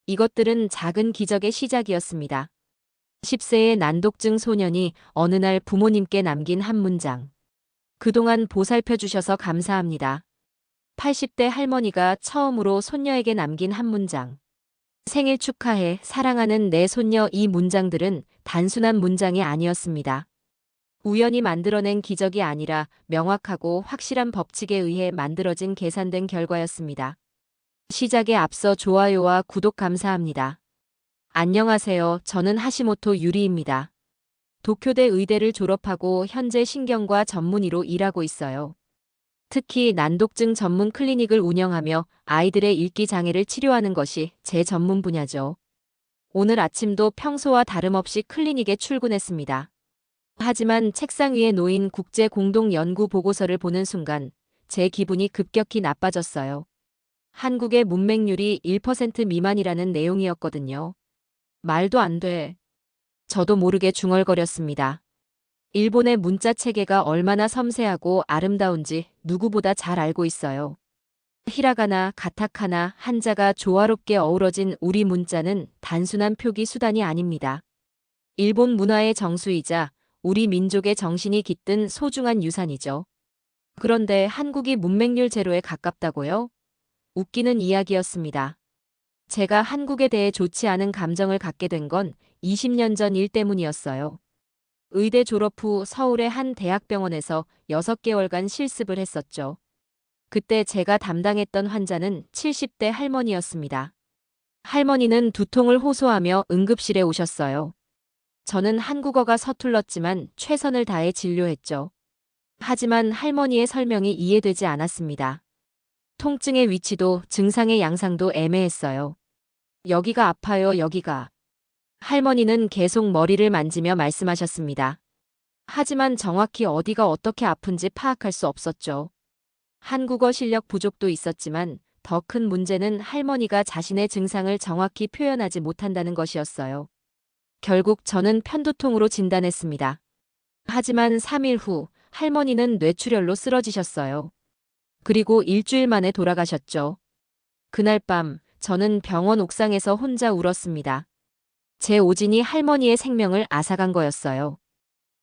이것들은 작은 기적의 시작이었습니다. 10세의 난독증 소년이 어느 날 부모님께 남긴 한 문장. 그동안 보살펴 주셔서 감사합니다. 80대 할머니가 처음으로 손녀에게 남긴 한 문장. 생일 축하해, 사랑하는 내 손녀. 이 문장들은 단순한 문장이 아니었습니다. 우연히 만들어낸 기적이 아니라 명확하고 확실한 법칙에 의해 만들어진 계산된 결과였습니다. 시작에 앞서 좋아요와 구독 감사합니다. 안녕하세요. 저는 하시모토 유리입니다. 도쿄대 의대를 졸업하고 현재 신경과 전문의로 일하고 있어요. 특히 난독증 전문 클리닉을 운영하며 아이들의 읽기 장애를 치료하는 것이 제 전문 분야죠. 오늘 아침도 평소와 다름없이 클리닉에 출근했습니다. 하지만 책상 위에 놓인 국제 공동 연구 보고서를 보는 순간 제 기분이 급격히 나빠졌어요. 한국의 문맹률이 1% 미만이라는 내용이었거든요. 말도 안 돼. 저도 모르게 중얼거렸습니다. 일본의 문자 체계가 얼마나 섬세하고 아름다운지 누구보다 잘 알고 있어요. 히라가나, 가타카나, 한자가 조화롭게 어우러진 우리 문자는 단순한 표기 수단이 아닙니다. 일본 문화의 정수이자 우리 민족의 정신이 깃든 소중한 유산이죠. 그런데 한국이 문맹률 제로에 가깝다고요? 웃기는 이야기였습니다. 제가 한국에 대해 좋지 않은 감정을 갖게 된 건 20년 전 일 때문이었어요. 의대 졸업 후 서울의 한 대학병원에서 6개월간 실습을 했었죠. 그때 제가 담당했던 환자는 70대 할머니였습니다. 할머니는 두통을 호소하며 응급실에 오셨어요. 저는 한국어가 서툴렀지만 최선을 다해 진료했죠. 하지만 할머니의 설명이 이해되지 않았습니다. 통증의 위치도 증상의 양상도 애매했어요. 여기가 아파요, 여기가. 할머니는 계속 머리를 만지며 말씀하셨습니다. 하지만 정확히 어디가 어떻게 아픈지 파악할 수 없었죠. 한국어 실력 부족도 있었지만 더 큰 문제는 할머니가 자신의 증상을 정확히 표현하지 못한다는 것이었어요. 결국 저는 편두통으로 진단했습니다. 하지만 3일 후 할머니는 뇌출혈로 쓰러지셨어요. 그리고 일주일 만에 돌아가셨죠. 그날 밤 저는 병원 옥상에서 혼자 울었습니다. 제 오진이 할머니의 생명을 앗아간 거였어요.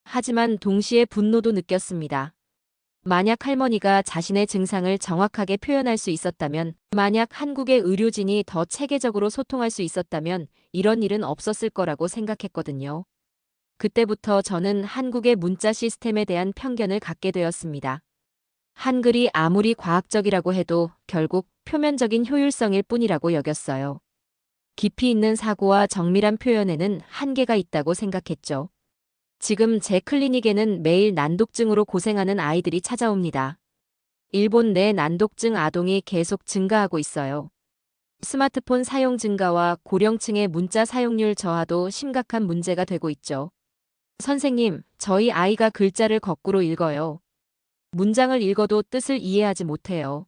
하지만 동시에 분노도 느꼈습니다. 만약 할머니가 자신의 증상을 정확하게 표현할 수 있었다면, 만약 한국의 의료진이 더 체계적으로 소통할 수 있었다면 이런 일은 없었을 거라고 생각했거든요. 그때부터 저는 한국의 문자 시스템에 대한 편견을 갖게 되었습니다. 한글이 아무리 과학적이라고 해도 결국 표면적인 효율성일 뿐이라고 여겼어요. 깊이 있는 사고와 정밀한 표현에는 한계가 있다고 생각했죠. 지금 제 클리닉에는 매일 난독증으로 고생하는 아이들이 찾아옵니다. 일본 내 난독증 아동이 계속 증가하고 있어요. 스마트폰 사용 증가와 고령층의 문자 사용률 저하도 심각한 문제가 되고 있죠. 선생님, 저희 아이가 글자를 거꾸로 읽어요. 문장을 읽어도 뜻을 이해하지 못해요.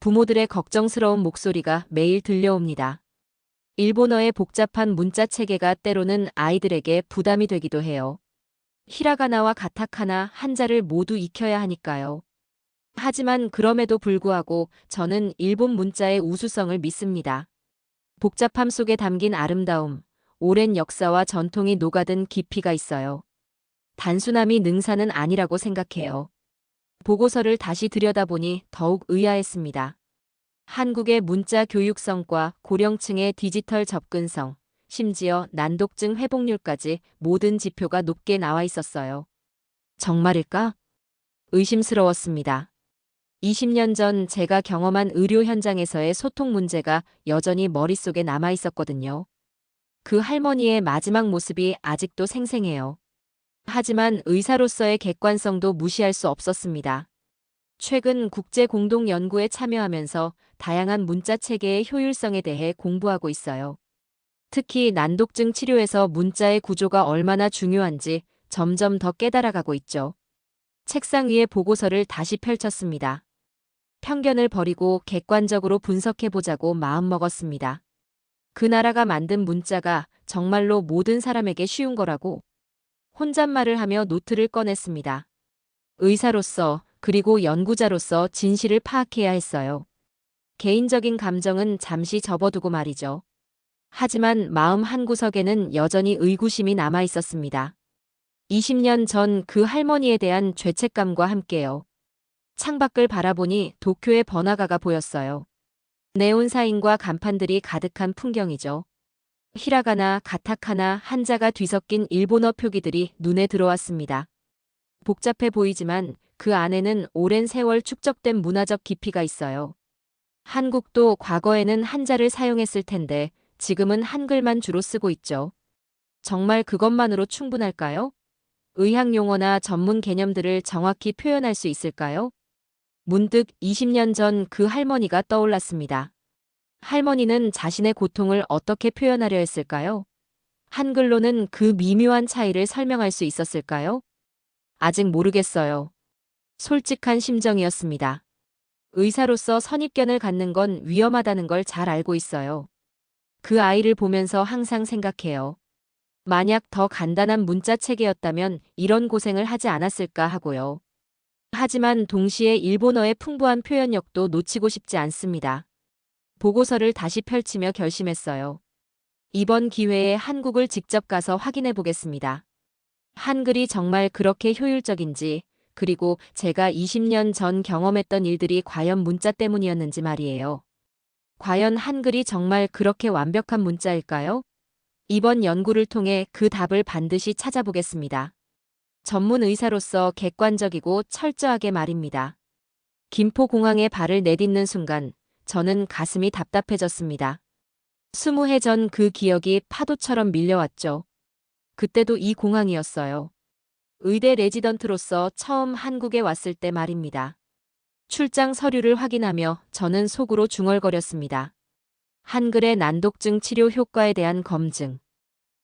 부모들의 걱정스러운 목소리가 매일 들려옵니다. 일본어의 복잡한 문자 체계가 때로는 아이들에게 부담이 되기도 해요. 히라가나와 가타카나, 한자를 모두 익혀야 하니까요. 하지만 그럼에도 불구하고 저는 일본 문자의 우수성을 믿습니다. 복잡함 속에 담긴 아름다움, 오랜 역사와 전통이 녹아든 깊이가 있어요. 단순함이 능사는 아니라고 생각해요. 보고서를 다시 들여다보니 더욱 의아했습니다. 한국의 문자 교육성과 고령층의 디지털 접근성, 심지어 난독증 회복률까지 모든 지표가 높게 나와 있었어요. 정말일까? 의심스러웠습니다. 20년 전 제가 경험한 의료 현장에서의 소통 문제가 여전히 머릿속에 남아 있었거든요. 그 할머니의 마지막 모습이 아직도 생생해요. 하지만 의사로서의 객관성도 무시할 수 없었습니다. 최근 국제 공동 연구에 참여하면서 다양한 문자 체계의 효율성에 대해 공부하고 있어요. 특히 난독증 치료에서 문자의 구조가 얼마나 중요한지 점점 더 깨달아가고 있죠. 책상 위에 보고서를 다시 펼쳤습니다. 편견을 버리고 객관적으로 분석해보자고 마음먹었습니다. 그 나라가 만든 문자가 정말로 모든 사람에게 쉬운 거라고 혼잣말을 하며 노트를 꺼냈습니다. 의사로서 그리고 연구자로서 진실을 파악해야 했어요. 개인적인 감정은 잠시 접어두고 말이죠. 하지만 마음 한구석에는 여전히 의구심이 남아 있었습니다. 20년 전 그 할머니에 대한 죄책감과 함께요. 창밖을 바라보니 도쿄의 번화가가 보였어요. 네온사인과 간판들이 가득한 풍경이죠. 히라가나, 가타카나, 한자가 뒤섞인 일본어 표기들이 눈에 들어왔습니다. 복잡해 보이지만 그 안에는 오랜 세월 축적된 문화적 깊이가 있어요. 한국도 과거에는 한자를 사용했을 텐데 지금은 한글만 주로 쓰고 있죠. 정말 그것만으로 충분할까요? 의학 용어나 전문 개념들을 정확히 표현할 수 있을까요? 문득 20년 전 그 할머니가 떠올랐습니다. 할머니는 자신의 고통을 어떻게 표현하려 했을까요? 한글로는 그 미묘한 차이를 설명할 수 있었을까요? 아직 모르겠어요. 솔직한 심정이었습니다. 의사로서 선입견을 갖는 건 위험하다는 걸 잘 알고 있어요. 그 아이를 보면서 항상 생각해요. 만약 더 간단한 문자 체계였다면 이런 고생을 하지 않았을까 하고요. 하지만 동시에 일본어의 풍부한 표현력도 놓치고 싶지 않습니다. 보고서를 다시 펼치며 결심했어요. 이번 기회에 한국을 직접 가서 확인해 보겠습니다. 한글이 정말 그렇게 효율적인지, 그리고 제가 20년 전 경험했던 일들이 과연 문자 때문이었는지 말이에요. 과연 한글이 정말 그렇게 완벽한 문자일까요? 이번 연구를 통해 그 답을 반드시 찾아보겠습니다. 전문 의사로서 객관적이고 철저하게 말입니다. 김포공항에 발을 내딛는 순간 저는 가슴이 답답해졌습니다. 20해 전 그 기억이 파도처럼 밀려왔죠. 그때도 이 공항이었어요. 의대 레지던트로서 처음 한국에 왔을 때 말입니다. 출장 서류를 확인하며 저는 속으로 중얼거렸습니다. 한글의 난독증 치료 효과에 대한 검증.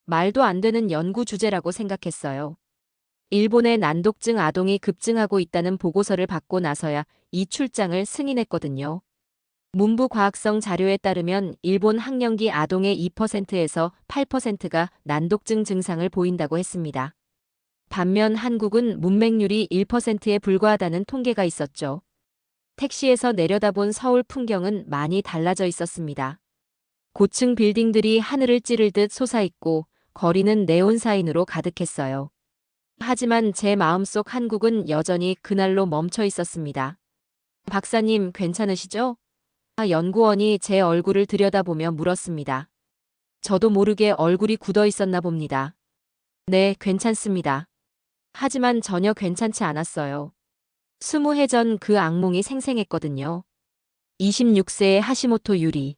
말도 안 되는 연구 주제라고 생각했어요. 일본의 난독증 아동이 급증하고 있다는 보고서를 받고 나서야 이 출장을 승인했거든요. 문부 과학성 자료에 따르면 일본 학령기 아동의 2%에서 8%가 난독증 증상을 보인다고 했습니다. 반면 한국은 문맹률이 1%에 불과하다는 통계가 있었죠. 택시에서 내려다본 서울 풍경은 많이 달라져 있었습니다. 고층 빌딩들이 하늘을 찌를 듯 솟아있고 거리는 네온사인으로 가득했어요. 하지만 제 마음속 한국은 여전히 그날로 멈춰 있었습니다. 박사님, 괜찮으시죠? 연구원이 제 얼굴을 들여다보며 물었습니다. 저도 모르게 얼굴이 굳어 있었나 봅니다. 네, 괜찮습니다. 하지만 전혀 괜찮지 않았어요. 20해 전 그 악몽이 생생했거든요. 26세의 하시모토 유리.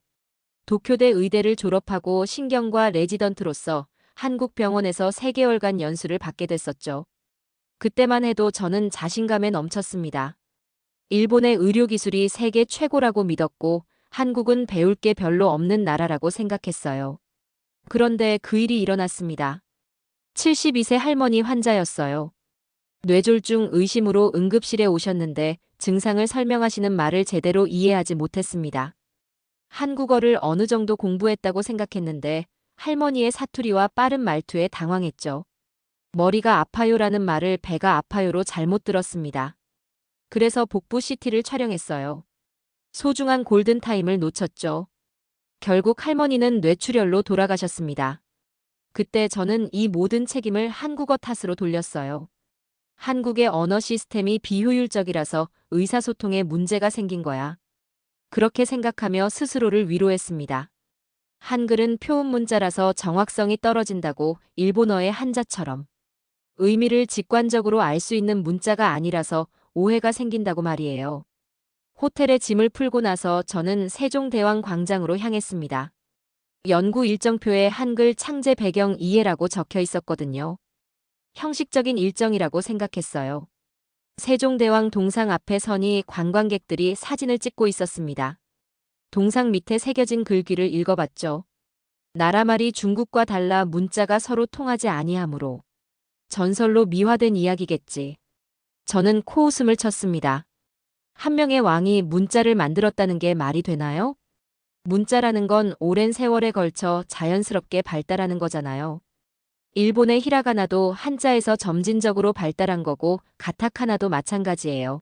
도쿄대 의대를 졸업하고 신경과 레지던트로서 한국 병원에서 3개월간 연수를 받게 됐었죠. 그때만 해도 저는 자신감에 넘쳤습니다. 일본의 의료기술이 세계 최고라고 믿었고 한국은 배울 게 별로 없는 나라라고 생각했어요. 그런데 그 일이 일어났습니다. 72세 할머니 환자였어요. 뇌졸중 의심으로 응급실에 오셨는데 증상을 설명하시는 말을 제대로 이해하지 못했습니다. 한국어를 어느 정도 공부했다고 생각했는데 할머니의 사투리와 빠른 말투에 당황했죠. 머리가 아파요라는 말을 배가 아파요로 잘못 들었습니다. 그래서 복부 CT를 촬영했어요. 소중한 골든타임을 놓쳤죠. 결국 할머니는 뇌출혈로 돌아가셨습니다. 그때 저는 이 모든 책임을 한국어 탓으로 돌렸어요. 한국의 언어 시스템이 비효율적이라서 의사소통에 문제가 생긴 거야. 그렇게 생각하며 스스로를 위로했습니다. 한글은 표음 문자라서 정확성이 떨어진다고 일본어의 한자처럼. 의미를 직관적으로 알 수 있는 문자가 아니라서 오해가 생긴다고 말이에요. 호텔에 짐을 풀고 나서 저는 세종대왕 광장으로 향했습니다. 연구 일정표에 한글 창제 배경 이해라고 적혀 있었거든요. 형식적인 일정이라고 생각했어요. 세종대왕 동상 앞에 서니 관광객들이 사진을 찍고 있었습니다. 동상 밑에 새겨진 글귀를 읽어봤죠. 나라말이 중국과 달라 문자가 서로 통하지 아니하므로. 전설로 미화된 이야기겠지. 저는 코웃음을 쳤습니다. 한 명의 왕이 문자를 만들었다는 게 말이 되나요? 문자라는 건 오랜 세월에 걸쳐 자연스럽게 발달하는 거잖아요. 일본의 히라가나도 한자에서 점진적으로 발달한 거고 가타카나도 마찬가지예요.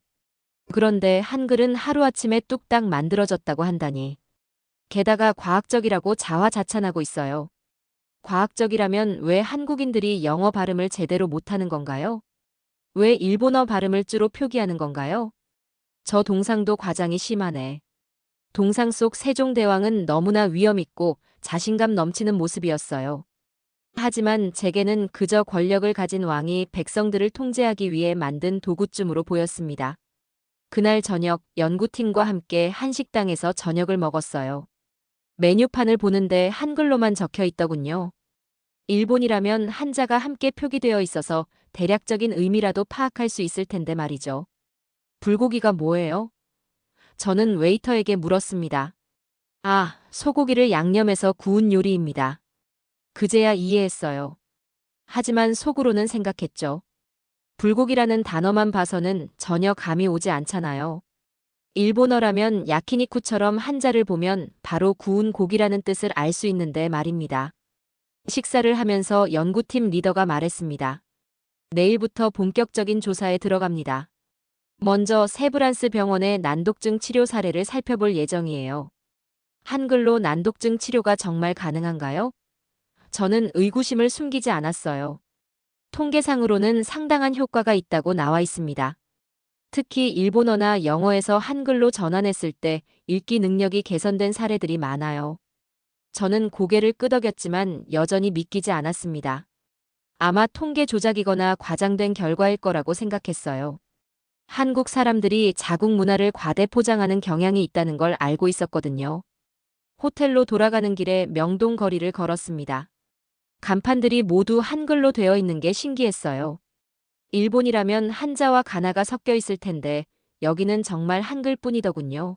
그런데 한글은 하루아침에 뚝딱 만들어졌다고 한다니. 게다가 과학적이라고 자화자찬하고 있어요. 과학적이라면 왜 한국인들이 영어 발음을 제대로 못하는 건가요? 왜 일본어 발음을 주로 표기하는 건가요? 저 동상도 과장이 심하네. 동상 속 세종대왕은 너무나 위엄있고 자신감 넘치는 모습이었어요. 하지만 제게는 그저 권력을 가진 왕이 백성들을 통제하기 위해 만든 도구쯤으로 보였습니다. 그날 저녁 연구팀과 함께 한식당에서 저녁을 먹었어요. 메뉴판을 보는데 한글로만 적혀 있더군요. 일본이라면 한자가 함께 표기되어 있어서 대략적인 의미라도 파악할 수 있을 텐데 말이죠. 불고기가 뭐예요? 저는 웨이터에게 물었습니다. 아, 소고기를 양념해서 구운 요리입니다. 그제야 이해했어요. 하지만 속으로는 생각했죠. 불고기라는 단어만 봐서는 전혀 감이 오지 않잖아요. 일본어라면 야키니쿠처럼 한자를 보면 바로 구운 고기라는 뜻을 알 수 있는데 말입니다. 식사를 하면서 연구팀 리더가 말했습니다. 내일부터 본격적인 조사에 들어갑니다. 먼저 세브란스 병원의 난독증 치료 사례를 살펴볼 예정이에요. 한글로 난독증 치료가 정말 가능한가요? 저는 의구심을 숨기지 않았어요. 통계상으로는 상당한 효과가 있다고 나와 있습니다. 특히 일본어나 영어에서 한글로 전환했을 때 읽기 능력이 개선된 사례들이 많아요. 저는 고개를 끄덕였지만 여전히 믿기지 않았습니다. 아마 통계 조작이거나 과장된 결과일 거라고 생각했어요. 한국 사람들이 자국 문화를 과대 포장하는 경향이 있다는 걸 알고 있었거든요. 호텔로 돌아가는 길에 명동 거리를 걸었습니다. 간판들이 모두 한글로 되어 있는 게 신기했어요. 일본이라면 한자와 가나가 섞여 있을 텐데 여기는 정말 한글뿐이더군요.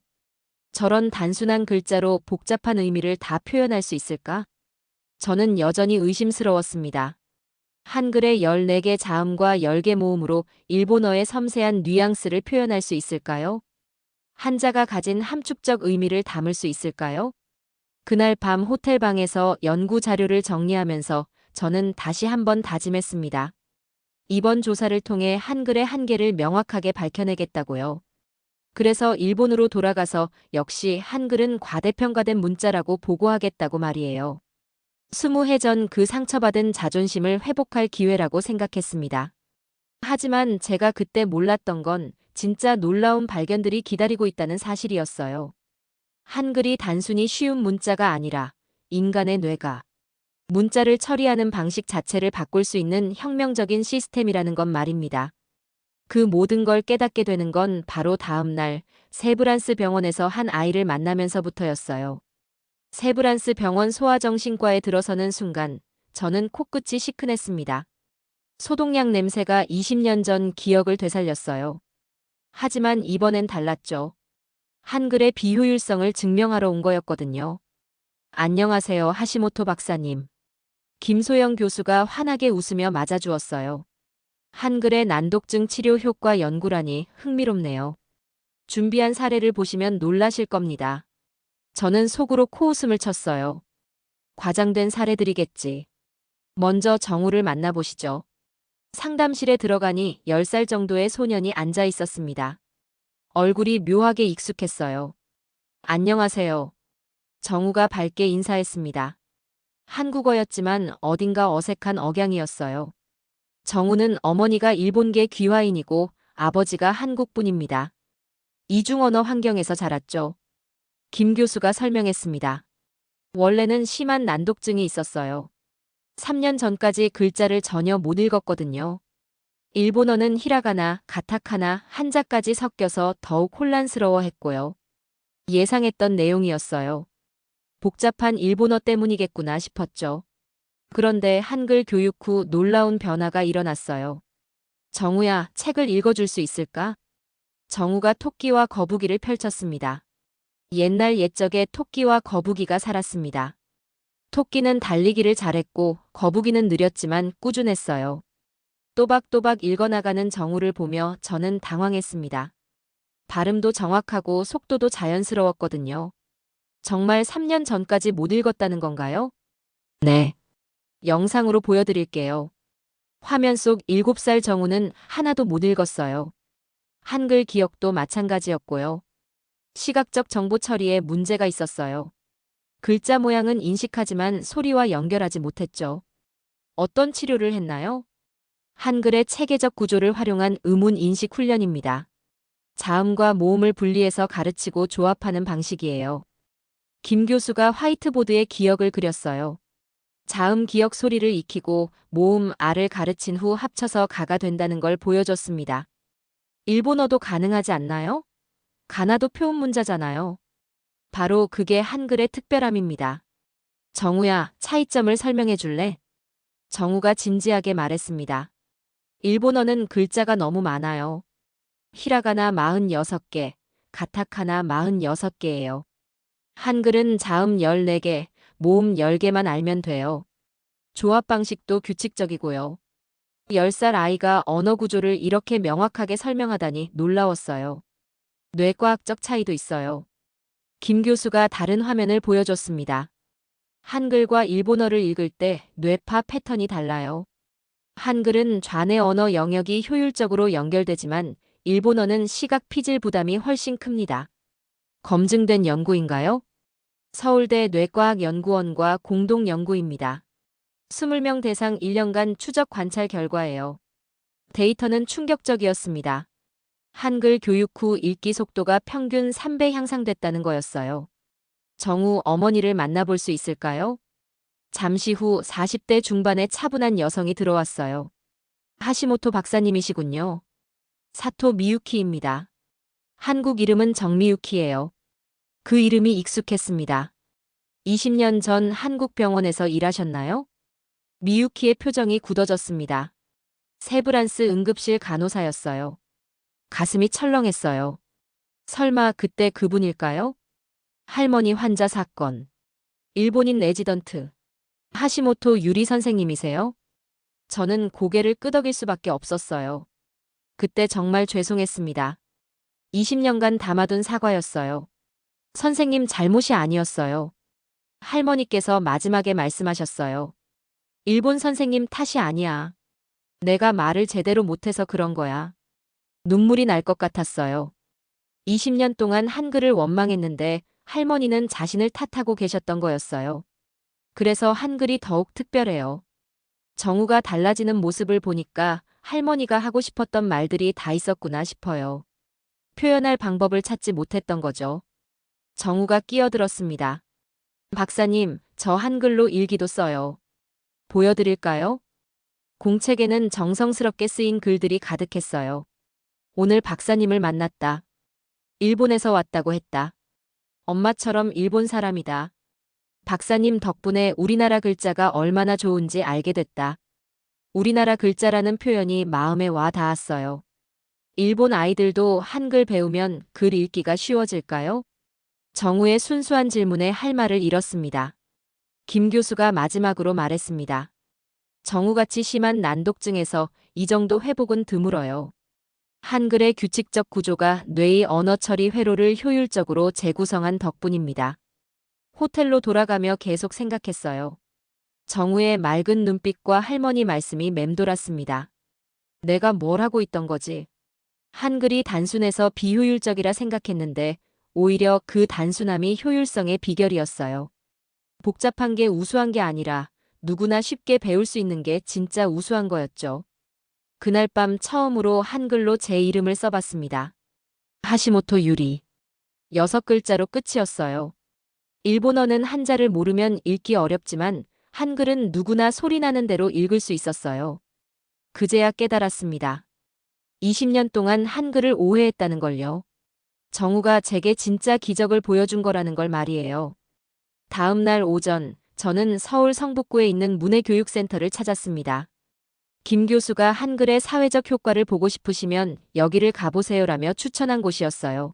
저런 단순한 글자로 복잡한 의미를 다 표현할 수 있을까? 저는 여전히 의심스러웠습니다. 한글의 14개 자음과 10개 모음으로 일본어의 섬세한 뉘앙스를 표현할 수 있을까요? 한자가 가진 함축적 의미를 담을 수 있을까요? 그날 밤 호텔방에서 연구 자료를 정리하면서 저는 다시 한번 다짐했습니다. 이번 조사를 통해 한글의 한계를 명확하게 밝혀내겠다고요. 그래서 일본으로 돌아가서 역시 한글은 과대평가된 문자라고 보고하겠다고 말이에요. 20해 전 그 상처받은 자존심을 회복할 기회라고 생각했습니다. 하지만 제가 그때 몰랐던 건 진짜 놀라운 발견들이 기다리고 있다는 사실이었어요. 한글이 단순히 쉬운 문자가 아니라 인간의 뇌가 문자를 처리하는 방식 자체를 바꿀 수 있는 혁명적인 시스템이라는 것 말입니다. 그 모든 걸 깨닫게 되는 건 바로 다음 날 세브란스 병원에서 한 아이를 만나면서부터였어요. 세브란스 병원 소아정신과에 들어서는 순간 저는 코끝이 시큰했습니다. 소독약 냄새가 20년 전 기억을 되살렸어요. 하지만 이번엔 달랐죠. 한글의 비효율성을 증명하러 온 거였거든요. 안녕하세요, 하시모토 박사님. 김소영 교수가 환하게 웃으며 맞아주었어요. 한글의 난독증 치료 효과 연구라니 흥미롭네요. 준비한 사례를 보시면 놀라실 겁니다. 저는 속으로 코웃음을 쳤어요. 과장된 사례들이겠지. 먼저 정우를 만나보시죠. 상담실에 들어가니 10살 정도의 소년이 앉아 있었습니다. 얼굴이 묘하게 익숙했어요. 안녕하세요. 정우가 밝게 인사했습니다. 한국어였지만 어딘가 어색한 억양이었어요. 정우는 어머니가 일본계 귀화인이고 아버지가 한국분입니다. 이중언어 환경에서 자랐죠. 김 교수가 설명했습니다. 원래는 심한 난독증이 있었어요. 3년 전까지 글자를 전혀 못 읽었거든요. 일본어는 히라가나, 가타카나, 한자까지 섞여서 더욱 혼란스러워했고요. 예상했던 내용이었어요. 복잡한 일본어 때문이겠구나 싶었죠. 그런데 한글 교육 후 놀라운 변화가 일어났어요. 정우야, 책을 읽어줄 수 있을까? 정우가 토끼와 거북이를 펼쳤습니다. 옛날 옛적에 토끼와 거북이가 살았습니다. 토끼는 달리기를 잘했고 거북이는 느렸지만 꾸준했어요. 또박또박 읽어나가는 정우를 보며 저는 당황했습니다. 발음도 정확하고 속도도 자연스러웠거든요. 정말 3년 전까지 못 읽었다는 건가요? 네. 영상으로 보여드릴게요. 화면 속 7살 정우는 하나도 못 읽었어요. 한글 기억도 마찬가지였고요. 시각적 정보 처리에 문제가 있었어요. 글자 모양은 인식하지만 소리와 연결하지 못했죠. 어떤 치료를 했나요? 한글의 체계적 구조를 활용한 의문 인식 훈련입니다. 자음과 모음을 분리해서 가르치고 조합하는 방식이에요. 김 교수가 화이트보드에 기억을 그렸어요. 자음 기억 소리를 익히고 모음 아를 가르친 후 합쳐서 가가 된다는 걸 보여줬습니다. 일본어도 가능하지 않나요? 가나도 표음 문자잖아요. 바로 그게 한글의 특별함입니다. 정우야, 차이점을 설명해 줄래? 정우가 진지하게 말했습니다. 일본어는 글자가 너무 많아요. 히라가나 46개, 가타카나 46개예요. 한글은 자음 14개, 모음 10개만 알면 돼요. 조합 방식도 규칙적이고요. 10살 아이가 언어 구조를 이렇게 명확하게 설명하다니 놀라웠어요. 뇌과학적 차이도 있어요. 김 교수가 다른 화면을 보여줬습니다. 한글과 일본어를 읽을 때 뇌파 패턴이 달라요. 한글은 좌뇌 언어 영역이 효율적으로 연결되지만 일본어는 시각 피질 부담이 훨씬 큽니다. 검증된 연구인가요? 서울대 뇌과학연구원과 공동 연구입니다. 20명 대상 1년간 추적 관찰 결과예요. 데이터는 충격적이었습니다. 한글 교육 후 읽기 속도가 평균 3배 향상됐다는 거였어요. 정우 어머니를 만나볼 수 있을까요? 잠시 후 40대 중반의 차분한 여성이 들어왔어요. 하시모토 박사님이시군요. 사토 미유키입니다. 한국 이름은 정미유키예요. 그 이름이 익숙했습니다. 20년 전 한국 병원에서 일하셨나요? 미유키의 표정이 굳어졌습니다. 세브란스 응급실 간호사였어요. 가슴이 철렁했어요. 설마 그때 그분일까요? 할머니 환자 사건. 일본인 레지던트. 하시모토 유리 선생님이세요? 저는 고개를 끄덕일 수밖에 없었어요. 그때 정말 죄송했습니다. 20년간 담아둔 사과였어요. 선생님 잘못이 아니었어요. 할머니께서 마지막에 말씀하셨어요. 일본 선생님 탓이 아니야. 내가 말을 제대로 못해서 그런 거야. 눈물이 날 것 같았어요. 20년 동안 한글을 원망했는데 할머니는 자신을 탓하고 계셨던 거였어요. 그래서 한글이 더욱 특별해요. 정우가 달라지는 모습을 보니까 할머니가 하고 싶었던 말들이 다 있었구나 싶어요. 표현할 방법을 찾지 못했던 거죠. 정우가 끼어들었습니다. 박사님, 저 한글로 일기도 써요. 보여드릴까요? 공책에는 정성스럽게 쓰인 글들이 가득했어요. 오늘 박사님을 만났다. 일본에서 왔다고 했다. 엄마처럼 일본 사람이다. 박사님 덕분에 우리나라 글자가 얼마나 좋은지 알게 됐다. 우리나라 글자라는 표현이 마음에 와 닿았어요. 일본 아이들도 한글 배우면 글 읽기가 쉬워질까요? 정우의 순수한 질문에 할 말을 잃었습니다. 김 교수가 마지막으로 말했습니다. 정우같이 심한 난독증에서 이 정도 회복은 드물어요. 한글의 규칙적 구조가 뇌의 언어 처리 회로를 효율적으로 재구성한 덕분입니다. 호텔로 돌아가며 계속 생각했어요. 정우의 맑은 눈빛과 할머니 말씀이 맴돌았습니다. 내가 뭘 하고 있던 거지? 한글이 단순해서 비효율적이라 생각했는데 오히려 그 단순함이 효율성의 비결이었어요. 복잡한 게 우수한 게 아니라 누구나 쉽게 배울 수 있는 게 진짜 우수한 거였죠. 그날 밤 처음으로 한글로 제 이름을 써봤습니다. 하시모토 유리. 6글자로 끝이었어요. 일본어는 한자를 모르면 읽기 어렵지만 한글은 누구나 소리나는 대로 읽을 수 있었어요. 그제야 깨달았습니다. 20년 동안 한글을 오해했다는 걸요. 정우가 제게 진짜 기적을 보여준 거라는 걸 말이에요. 다음 날 오전, 저는 서울 성북구에 있는 문해교육센터를 찾았습니다. 김 교수가 한글의 사회적 효과를 보고 싶으시면 여기를 가보세요라며 추천한 곳이었어요.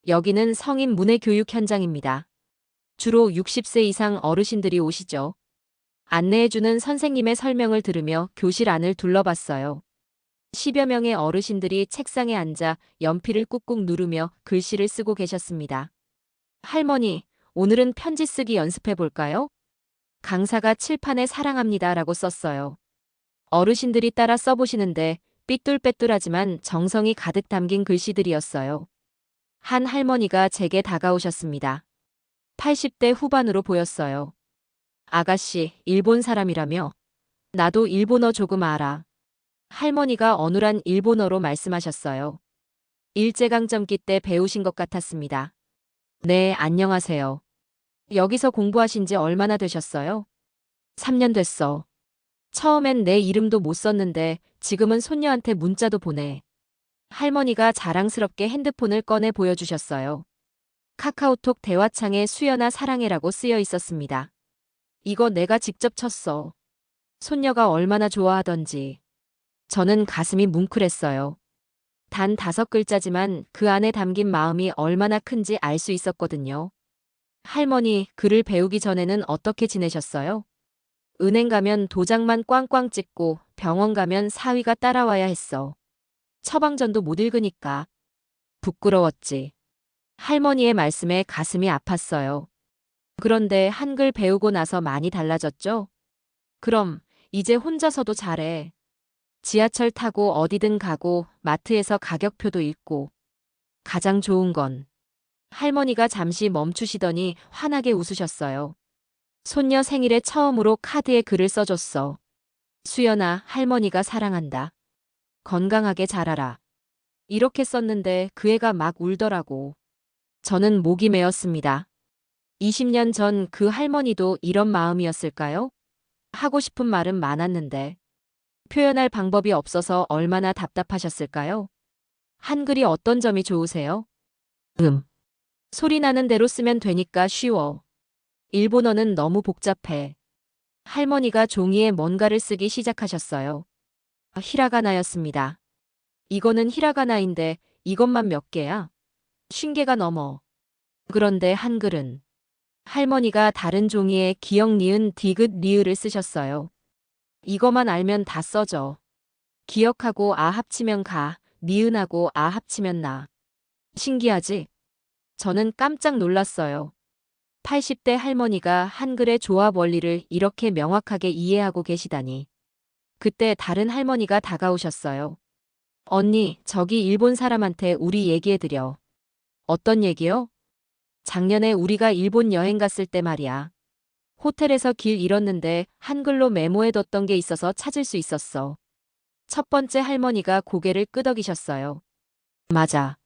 여기는 성인 문해교육 현장입니다. 주로 60세 이상 어르신들이 오시죠. 안내해주는 선생님의 설명을 들으며 교실 안을 둘러봤어요. 10여 명의 어르신들이 책상에 앉아 연필을 꾹꾹 누르며 글씨를 쓰고 계셨습니다. 할머니, 오늘은 편지 쓰기 연습해 볼까요? 강사가 칠판에 사랑합니다라고 썼어요. 어르신들이 따라 써보시는데 삐뚤빼뚤하지만 정성이 가득 담긴 글씨들이었어요. 한 할머니가 제게 다가오셨습니다. 80대 후반으로 보였어요. 아가씨, 일본 사람이라며? 나도 일본어 조금 알아. 할머니가 어눌한 일본어로 말씀하셨어요. 일제강점기 때 배우신 것 같았습니다. 네, 안녕하세요. 여기서 공부하신 지 얼마나 되셨어요? 3년 됐어. 처음엔 내 이름도 못 썼는데 지금은 손녀한테 문자도 보내. 할머니가 자랑스럽게 핸드폰을 꺼내 보여주셨어요. 카카오톡 대화창에 수연아 사랑해라고 쓰여 있었습니다. 이거 내가 직접 쳤어. 손녀가 얼마나 좋아하던지. 저는 가슴이 뭉클했어요. 단 5글자지만 그 안에 담긴 마음이 얼마나 큰지 알 수 있었거든요. 할머니, 글을 배우기 전에는 어떻게 지내셨어요? 은행 가면 도장만 꽝꽝 찍고 병원 가면 사위가 따라와야 했어. 처방전도 못 읽으니까. 부끄러웠지. 할머니의 말씀에 가슴이 아팠어요. 그런데 한글 배우고 나서 많이 달라졌죠? 그럼 이제 혼자서도 잘해. 지하철 타고 어디든 가고 마트에서 가격표도 읽고. 가장 좋은 건 할머니가 잠시 멈추시더니 환하게 웃으셨어요. 손녀 생일에 처음으로 카드에 글을 써줬어. 수연아, 할머니가 사랑한다. 건강하게 자라라. 이렇게 썼는데 그 애가 막 울더라고. 저는 목이 메었습니다. 20년 전 그 할머니도 이런 마음이었을까요? 하고 싶은 말은 많았는데 표현할 방법이 없어서 얼마나 답답하셨을까요? 한글이 어떤 점이 좋으세요? 소리 나는 대로 쓰면 되니까 쉬워. 일본어는 너무 복잡해. 할머니가 종이에 뭔가를 쓰기 시작하셨어요. 히라가나였습니다. 이거는 히라가나인데 이것만 몇 개야? 50개가 넘어. 그런데 한글은 할머니가 다른 종이에 기역 니은 디귿 리을을 쓰셨어요. 이거만 알면 다 써져. 기역하고 아 합치면 가, 니은하고 아 합치면 나. 신기하지? 저는 깜짝 놀랐어요. 80대 할머니가 한글의 조합 원리를 이렇게 명확하게 이해하고 계시다니. 그때 다른 할머니가 다가오셨어요. 언니, 저기 일본 사람한테 우리 얘기해드려. 어떤 얘기요? 작년에 우리가 일본 여행 갔을 때 말이야. 호텔에서 길 잃었는데 한글로 메모해뒀던 게 있어서 찾을 수 있었어. 첫 번째 할머니가 고개를 끄덕이셨어요. 맞아.